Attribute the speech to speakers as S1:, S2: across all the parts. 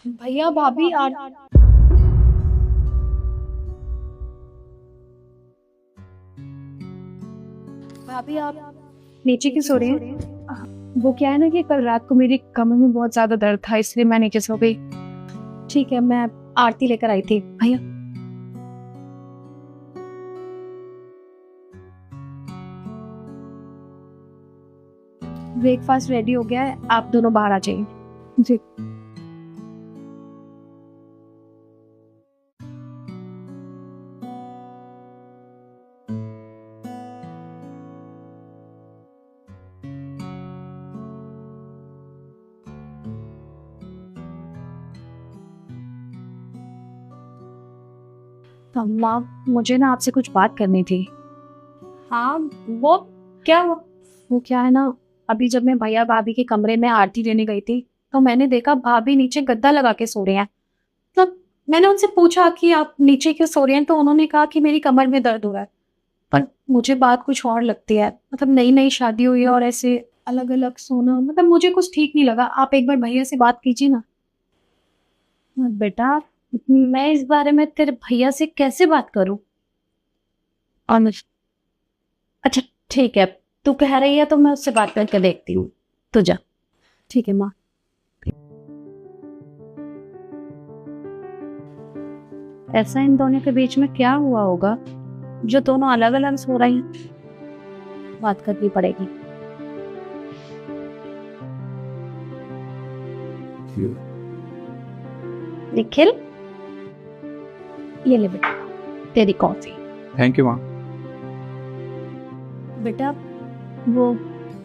S1: भैया भाभी आ भाभी आप नीचे क्यों सो रहे हैं? वो क्या है ना कि कल रात को मेरी कमर में बहुत ज्यादा दर्द था, इसलिए मैं नीचे सो गई। ठीक है, मैं आरती लेकर आई थी। भैया ब्रेकफास्ट रेडी हो गया है, आप दोनों बाहर आ जाइए। जी। अम्मा, मुझे ना आपसे कुछ बात करनी थी। हाँ, वो क्या हुआ? वो क्या है ना, अभी जब मैं भैया भाभी के कमरे में आरती लेने गई थी तो मैंने देखा भाभी नीचे गद्दा लगा के सो रहे हैं। मतलब मैंने उनसे पूछा कि आप नीचे क्यों सो रहे हैं, तो उन्होंने कहा कि मेरी कमर में दर्द हो रहा है। पर मुझे बात कुछ और लगती है। मतलब नई नई शादी हुई है और ऐसे अलग अलग सोना, मतलब मुझे कुछ ठीक नहीं लगा। आप एक बार भैया से बात कीजिए ना। बेटा, मैं इस बारे में तेरे भैया से कैसे बात करूं? अनुज, अच्छा ठीक है, तू कह रही है तो मैं उससे बात करके देखती हूँ। तू जा। ठीक है माँ। ऐसा इन दोनों के बीच में क्या हुआ होगा जो दोनों अलग अलग सो रही हैं? बात करनी पड़ेगी। निखिल, ये ले बेटा तेरी कॉफी।
S2: थैंक यू माँ।
S1: बेटा वो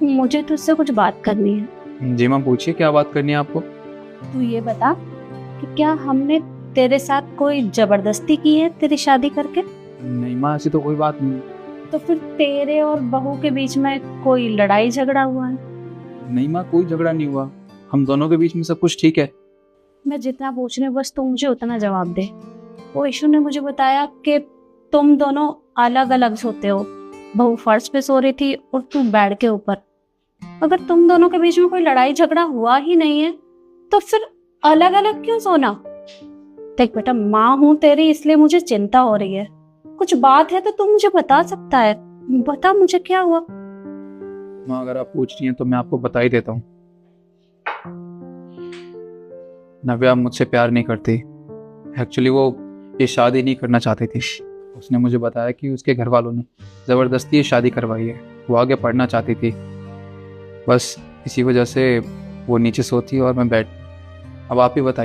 S1: मुझे तुझसे कुछ बात करनी है।
S2: जी माँ, पूछिए क्या बात करनी है आपको।
S1: तू ये बता कि क्या हमने तेरे साथ कोई जबरदस्ती की है तेरी शादी करके?
S2: नहीं माँ, ऐसी तो कोई बात नहीं।
S1: तो फिर तेरे और बहू के बीच में कोई लड़ाई झगड़ा हुआ है?
S2: नहीं माँ, कोई झगड़ा नहीं हुआ। हम दोनों के बीच में सब कुछ ठीक है।
S1: मैं जितना पूछ रही हूँ बस तुम मुझे उतना जवाब दे। वो ईशु ने मुझे बताया कि तुम दोनों अलग अलग सोते हो। बहू फर्श पे सो रही थी और तू बेड के ऊपर। अगर तुम दोनों के बीच में कोई लड़ाई झगड़ा हुआ ही नहीं है तो फिर अलग अलग क्यों सोना? देख बेटा, माँ हूं तेरी, इसलिए मुझे चिंता हो रही है। कुछ बात है तो तू मुझे बता सकता है। बता मुझे क्या हुआ।
S2: माँ, अगर आप पूछ रही हैं तो मैं आपको बता ही देता हूँ। नव्या मुझसे प्यार नहीं करती। एक्चुअली वो ये शादी नहीं करना चाहती थी। उसने मुझे बताया कि उसके घर वालों ने ज़बरदस्ती ये शादी करवाई है। वो आगे पढ़ना चाहती थी, बस इसी वजह से वो नीचे सोती और मैं बेड। अब आप ही बताइए।